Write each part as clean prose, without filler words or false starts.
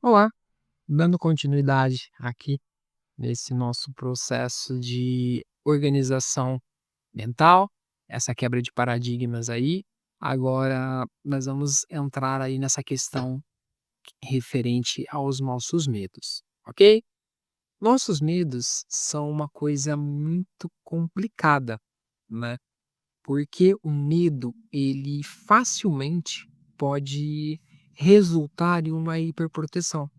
Olá, dando continuidade aqui nesse nosso processo de organização mental, essa quebra de paradigmas aí. Agora nós vamos entrar aí nessa questão referente aos nossos medos, ok? Nossos medos são uma coisa muito complicada, né? Porque o medo, ele facilmente pode resultar em uma hiperproteção.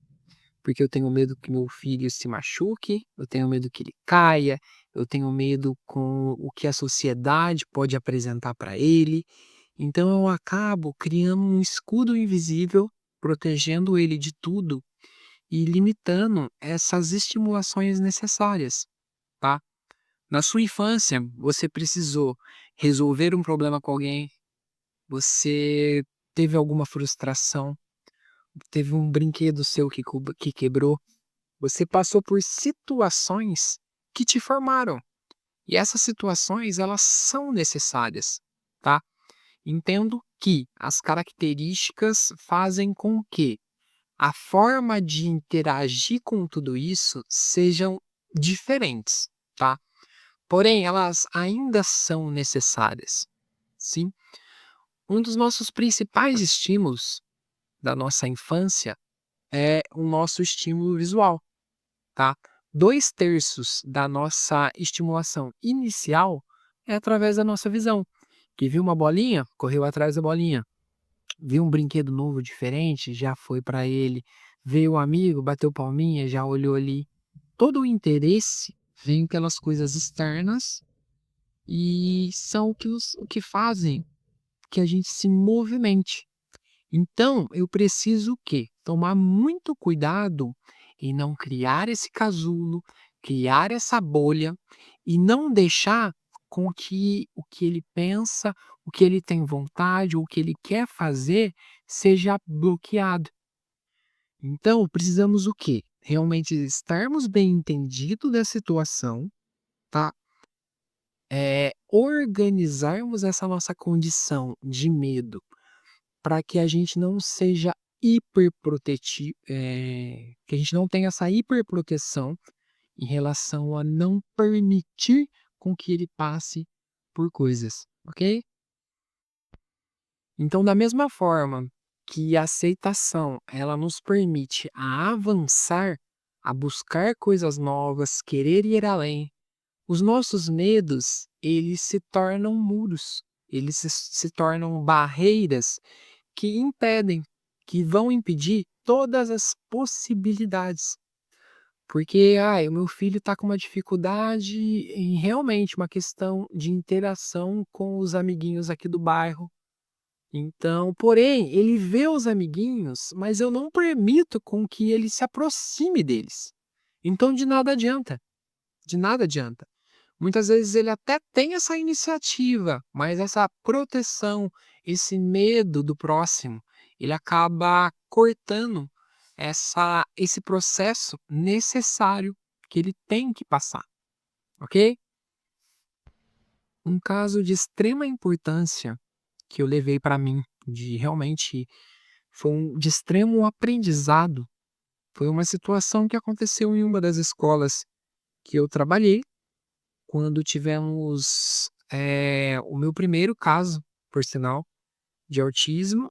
Porque eu tenho medo que meu filho se machuque, eu tenho medo que ele caia, eu tenho medo com o que a sociedade pode apresentar para ele. Então eu acabo criando um escudo invisível, protegendo ele de tudo e limitando essas estimulações necessárias, tá? Na sua infância, você precisou resolver um problema com alguém, você teve alguma frustração, teve um brinquedo seu que quebrou. Você passou por situações que te formaram, e essas situações elas são necessárias, tá? Entendo que as características fazem com que a forma de interagir com tudo isso sejam diferentes, tá? Porém, elas ainda são necessárias, sim? Um dos nossos principais estímulos da nossa infância é o nosso estímulo visual. Tá? 2/3 da nossa estimulação inicial é através da nossa visão. Que viu uma bolinha, correu atrás da bolinha. Viu um brinquedo novo diferente, já foi para ele. Veio um amigo, bateu palminha, já olhou ali. Todo o interesse vem pelas coisas externas e são o que fazem que a gente se movimente. Então, eu preciso o quê? Tomar muito cuidado em não criar esse casulo, criar essa bolha e não deixar com que o que ele pensa, o que ele tem vontade, ou o que ele quer fazer seja bloqueado. Então, precisamos o quê? Realmente estarmos bem entendidos da situação, tá? Organizarmos essa nossa condição de medo para que a gente não seja que a gente não tenha essa hiperproteção em relação a não permitir com que ele passe por coisas, ok? Então, da mesma forma que a aceitação, ela nos permite a avançar, a buscar coisas novas, querer ir além, os nossos medos, eles se tornam muros, eles se tornam barreiras que impedem, que vão impedir todas as possibilidades. Porque, ai, o meu filho está com uma dificuldade em realmente uma questão de interação com os amiguinhos aqui do bairro. Então, porém, ele vê os amiguinhos, mas eu não permito com que ele se aproxime deles. Então, de nada adianta, de nada adianta. Muitas vezes ele até tem essa iniciativa, mas essa proteção, esse medo do próximo, ele acaba cortando esse processo necessário que ele tem que passar, ok? Um caso de extrema importância que eu levei para mim, de realmente de extremo aprendizado, foi uma situação que aconteceu em uma das escolas que eu trabalhei, quando tivemos, o meu primeiro caso, por sinal, de autismo,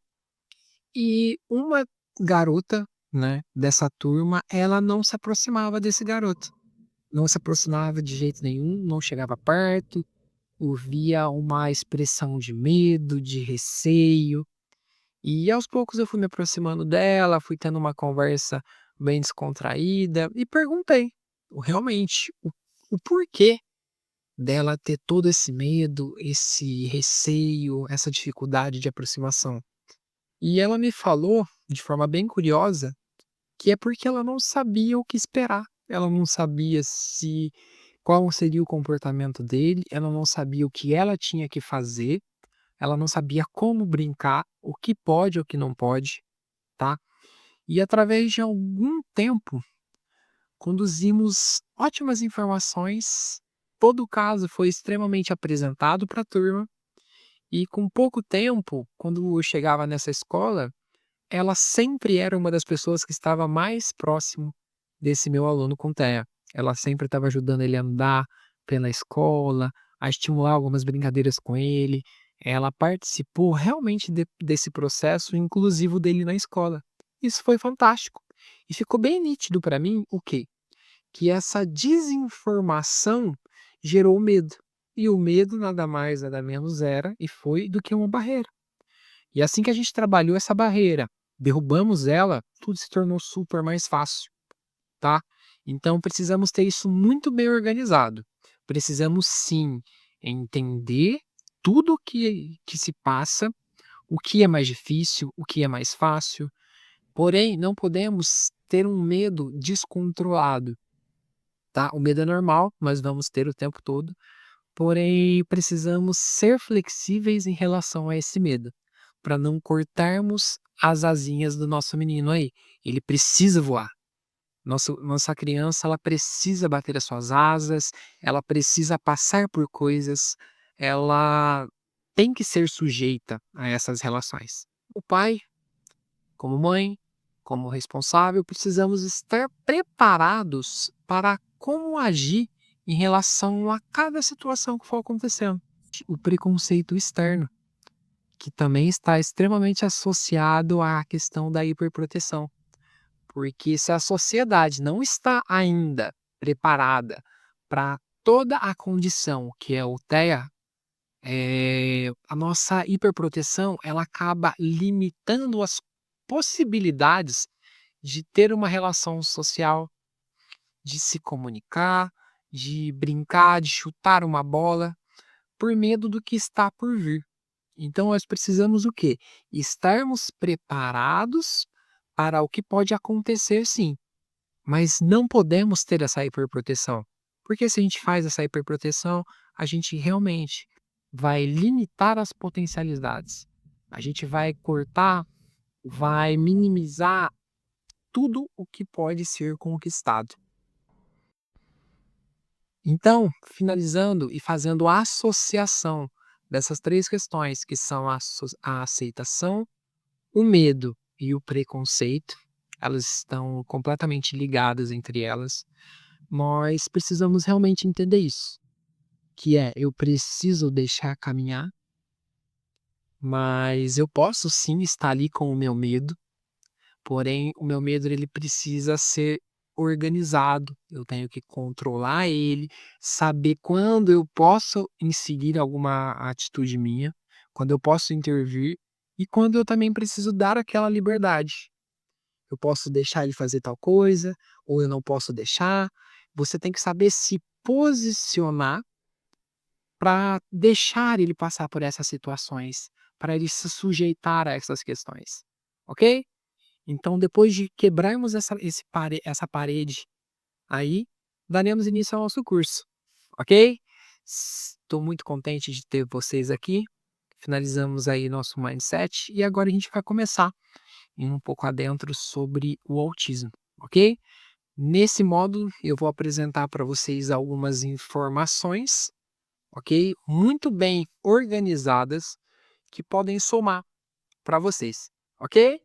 e uma garota, né, dessa turma, ela não se aproximava desse garoto. Não se aproximava de jeito nenhum, não chegava perto, ouvia uma expressão de medo, de receio. E aos poucos eu fui me aproximando dela, fui tendo uma conversa bem descontraída e perguntei, realmente, o porquê dela ter todo esse medo, esse receio, essa dificuldade de aproximação. E ela me falou, de forma bem curiosa, que é porque ela não sabia o que esperar. Ela não sabia se qual seria o comportamento dele, ela não sabia o que ela tinha que fazer, ela não sabia como brincar, o que pode ou o que não pode, tá? E através de algum tempo, conduzimos ótimas informações, todo o caso foi extremamente apresentado para a turma, e com pouco tempo, quando eu chegava nessa escola, ela sempre era uma das pessoas que estava mais próximo desse meu aluno com TEA. Ela sempre estava ajudando ele a andar pela escola, a estimular algumas brincadeiras com ele. Ela participou realmente desse processo inclusivo dele na escola. Isso foi fantástico. E ficou bem nítido para mim o quê? Que essa desinformação gerou medo. E o medo nada mais, nada menos era e foi do que uma barreira. E assim que a gente trabalhou essa barreira, derrubamos ela, tudo se tornou super mais fácil, tá? Então precisamos ter isso muito bem organizado. Precisamos sim entender tudo que se passa, o que é mais difícil, o que é mais fácil. Porém, não podemos ter um medo descontrolado, tá? O medo é normal, nós vamos ter o tempo todo, porém precisamos ser flexíveis em relação a esse medo, para não cortarmos as asinhas do nosso menino aí. Ele precisa voar. Nossa criança, ela precisa bater as suas asas, ela precisa passar por coisas, ela tem que ser sujeita a essas relações. O pai, como mãe, como responsável, precisamos estar preparados para como agir em relação a cada situação que for acontecendo. O preconceito externo, que também está extremamente associado à questão da hiperproteção. Porque se a sociedade não está ainda preparada para toda a condição que é o TEA, a nossa hiperproteção ela acaba limitando as possibilidades de ter uma relação social, de se comunicar, de brincar, de chutar uma bola, por medo do que está por vir. Então nós precisamos o quê? Estarmos preparados para o que pode acontecer sim, mas não podemos ter essa hiperproteção, porque se a gente faz essa hiperproteção, a gente realmente vai limitar as potencialidades. A gente vai cortar, vai minimizar tudo o que pode ser conquistado. Então, finalizando e fazendo a associação dessas três questões, que são a aceitação, o medo e o preconceito, elas estão completamente ligadas entre elas. Nós precisamos realmente entender isso, que é eu preciso deixar caminhar, mas eu posso sim estar ali com o meu medo. Porém, o meu medo ele precisa ser organizado, eu tenho que controlar ele, saber quando eu posso inserir alguma atitude minha, quando eu posso intervir e quando eu também preciso dar aquela liberdade. Eu posso deixar ele fazer tal coisa ou eu não posso deixar. Você tem que saber se posicionar para deixar ele passar por essas situações, para ele se sujeitar a essas questões, ok? Então, depois de quebrarmos essa parede aí, daremos início ao nosso curso, ok? Estou muito contente de ter vocês aqui. Finalizamos aí nosso mindset e agora a gente vai começar em um pouco adentro sobre o autismo, ok? Nesse módulo, eu vou apresentar para vocês algumas informações, ok? Muito bem organizadas que podem somar para vocês, ok?